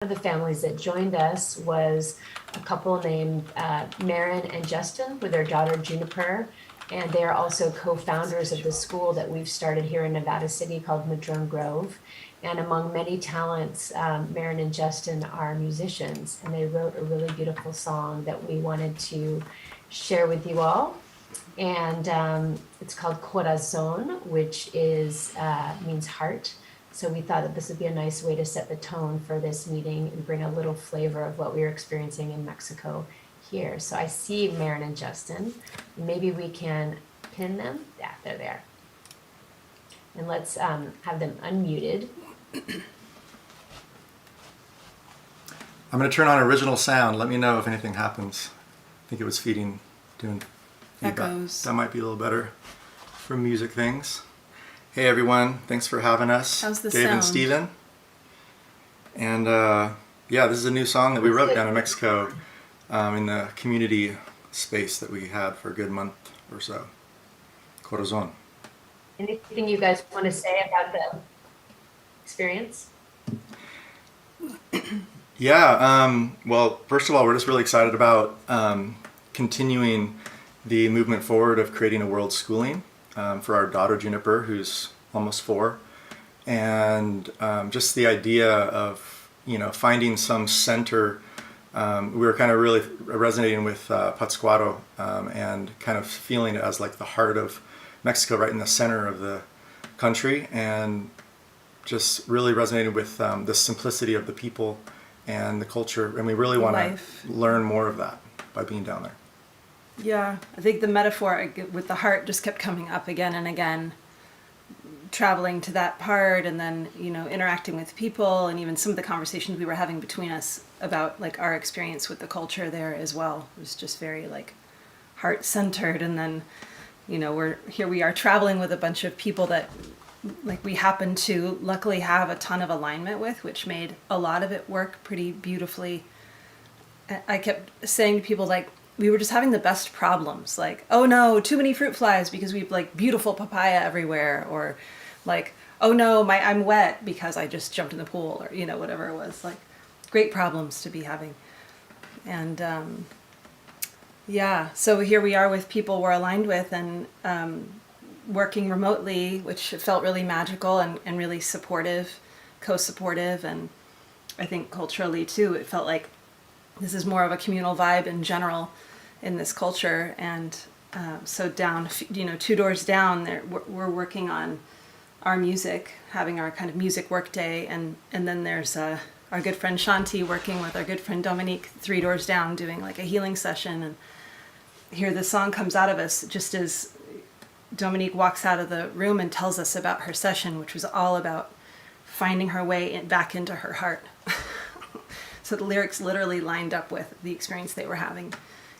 One of the families that joined us was a couple named Marin and Justin with their daughter Juniper, and they are also co-founders of the school that we've started here in Nevada City called Madrone Grove. And among many talents, Marin and Justin are musicians, and they wrote a really beautiful song that we wanted to share with you all. And it's called Corazon, which is means heart. So we thought that this would be a nice way to set the tone for this meeting and bring a little flavor of what we were experiencing in Mexico here. So I see Marin and Justin. Maybe we can pin them. Yeah, they're there. And let's have them unmuted. I'm going to turn on original sound. Let me know if anything happens. I think it was doing feedback. Echoes. That might be a little better for music things. Hey everyone, thanks for having us. How's the Dave sound? and Steven. And yeah, this is a new song that we wrote down in Mexico in the community space that we had for a good month or so. Corazon. Anything you guys want to say about the experience? Yeah, well, first of all, we're just really excited about continuing the movement forward of creating a world schooling for our daughter Juniper, who's almost 4, and just the idea of finding some center. We were kind of really resonating with Pátzcuaro and kind of feeling it as like the heart of Mexico, right in the center of the country, and just really resonated with the simplicity of the people and the culture, and we really want to learn more of that by being down there. Yeah, I think the metaphor with the heart just kept coming up again and again, traveling to that part and then, interacting with people, and even some of the conversations we were having between us about like our experience with the culture there as well. It was just very like heart-centered. And then, we are traveling with a bunch of people that like we happen to luckily have a ton of alignment with, which made a lot of it work pretty beautifully. I kept saying to people like, we were just having the best problems, like, oh no, too many fruit flies because we've like beautiful papaya everywhere, or like, oh no, I'm wet because I just jumped in the pool, or whatever it was. Like, great problems to be having. And yeah, so here we are with people we're aligned with, and working remotely, which felt really magical and really supportive, co-supportive. And I think culturally too, it felt like this is more of a communal vibe in general in this culture. And so down, 2 doors down there, we're working on our music, having our kind of music work day. And then there's our good friend Shanti working with our good friend Dominique 3 doors down, doing like a healing session. And here the song comes out of us just as Dominique walks out of the room and tells us about her session, which was all about finding her way back into her heart. So the lyrics literally lined up with the experience they were having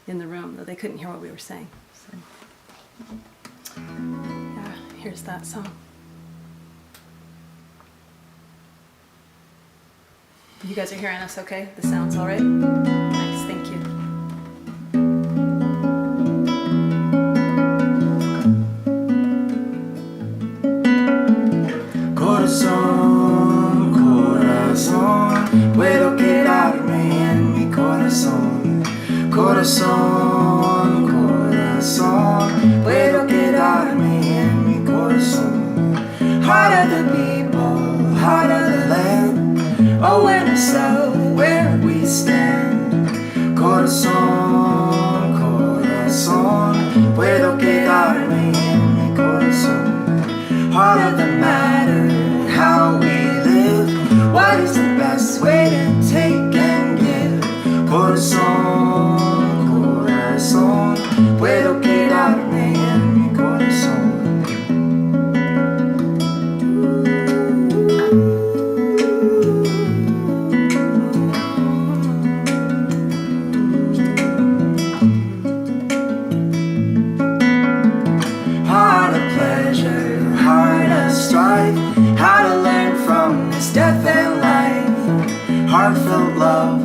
in the room, though they couldn't hear what we were saying. So, yeah, here's that song. You guys are hearing us okay? The sound's all right? Nice, thank you. Corazón, corazón, puedo quedarme en mi corazón. Corazón, corazón, puedo quedarme en mi corazón. Heart of the people, heart of the land, awareness of where we stand. Corazón, corazón, puedo quedarme en mi corazón. Heart of the matter, how we live, what is the best way to take and give. Corazón, corazón, puedo quedarme en mi corazón. Heart of pleasure, heart of strife, how to learn from this death and life. Heartfelt love,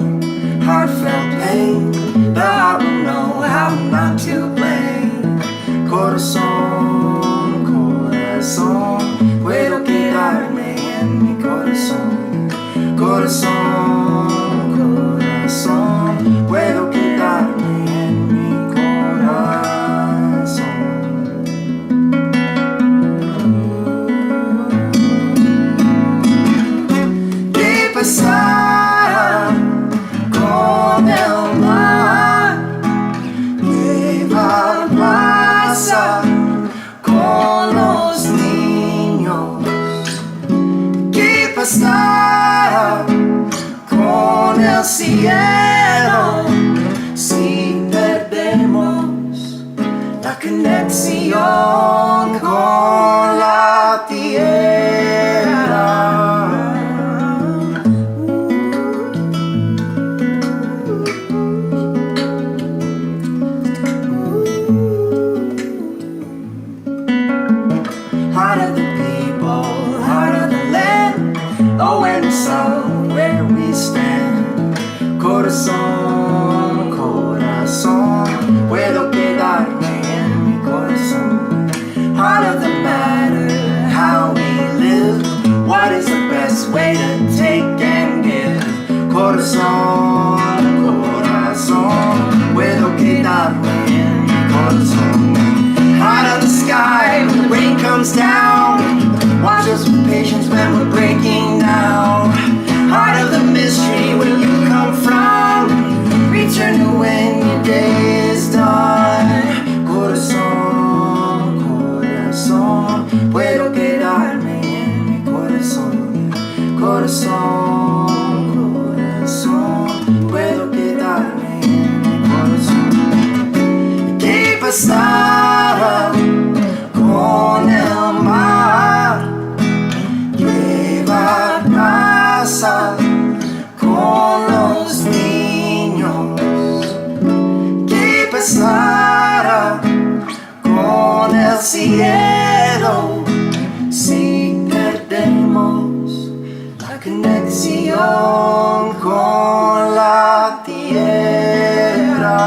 heartfelt pain, the heart will know how not to blame. Corazón, corazón, puedo quedarme en mi corazón. Corazón, el cielo si perdemos la conexión con la tierra. Heart of the people, heart of the land, oh, and somewhere we stand. Corazón, corazón, puedo quedarme en mi corazón. Heart of the matter, how we live, what is the best way to take and give. Corazón, corazón, puedo quedarme en mi corazón. Heart of the sky, when the rain comes down, watch us with patience when we're breaking down. Heart of the mystery, where you come from, return to when your day is done. Corazón, corazón, puedo quedarme en mi corazón. Corazón, corazón, puedo quedarme en mi corazón. ¿Qué pasará con el mar? Lleva casa con los niños. ¿Qué pasará con el cielo si perdemos la conexión con la tierra?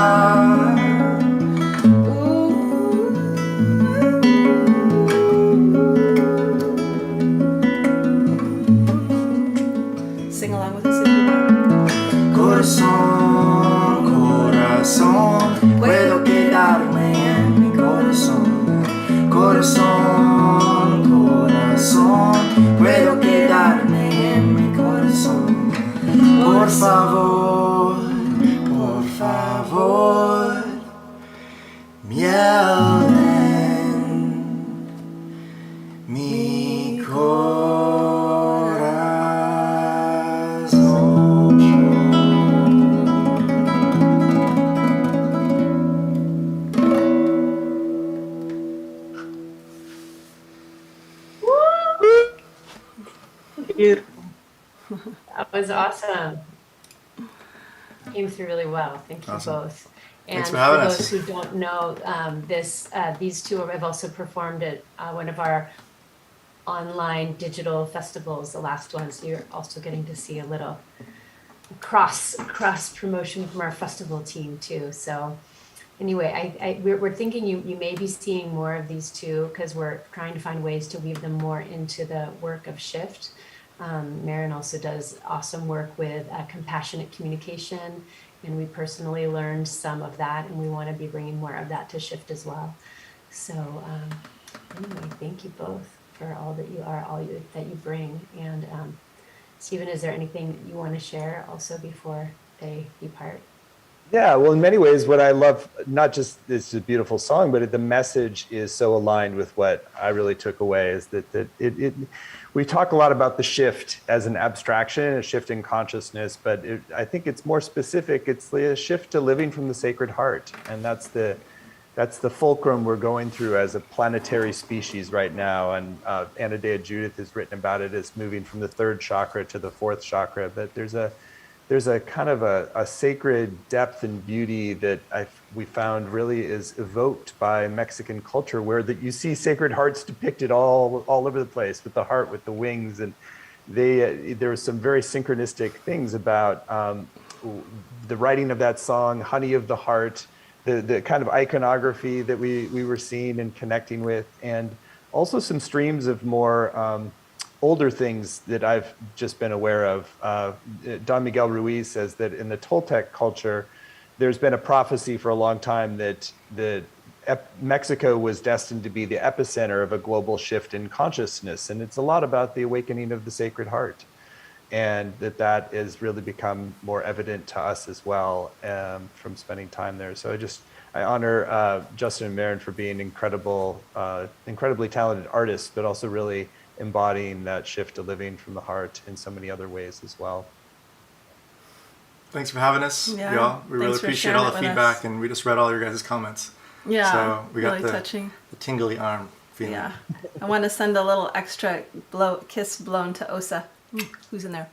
Sing along with us if you want. Corazón, corazón, puedo quedarme en mi corazón. Corazón, corazón, puedo quedarme en mi corazón. Por favor, miel en mi corazón. That was awesome. Came through really well. Thank you Awesome. both. And Thanks for for having those us. who don't know, these two have also performed at one of our online digital festivals, the last one. So you're also getting to see a little cross promotion from our festival team too. So anyway, we're thinking you may be seeing more of these two because we're trying to find ways to weave them more into the work of Shift. Marin also does awesome work with compassionate communication, and we personally learned some of that, and we want to be bringing more of that to Shift as well. So anyway, thank you both for all that you are, that you bring. And Stephen, is there anything you want to share also before they depart? Yeah, well, in many ways, what I love, not just this is a beautiful song, but the message is so aligned with what I really took away is that we talk a lot about the shift as an abstraction, a shift in consciousness, but I think it's more specific. It's a shift to living from the Sacred Heart. And that's the fulcrum we're going through as a planetary species right now. And Anadea Judith has written about it as moving from the third chakra to the fourth chakra, but there's a kind of a sacred depth and beauty that we found really is evoked by Mexican culture, where that you see sacred hearts depicted all over the place, with the heart, with the wings, and there were some very synchronistic things about the writing of that song, "Honey of the Heart," the kind of iconography that we were seeing and connecting with, and also some streams of more older things that I've just been aware of. Don Miguel Ruiz says that in the Toltec culture, there's been a prophecy for a long time that Mexico was destined to be the epicenter of a global shift in consciousness. And it's a lot about the awakening of the Sacred Heart. And that has really become more evident to us as well from spending time there. So I honor Justin and Marin for being incredibly talented artists, but also really embodying that shift to living from the heart in so many other ways as well. Thanks for having us, Yeah, y'all. We really thanks for appreciate sharing all it the with feedback, us. and we just read all your guys' comments. Yeah, So we got really the touching. tingly arm feeling. Yeah, I want to send a little extra kiss blown to Osa, who's in there.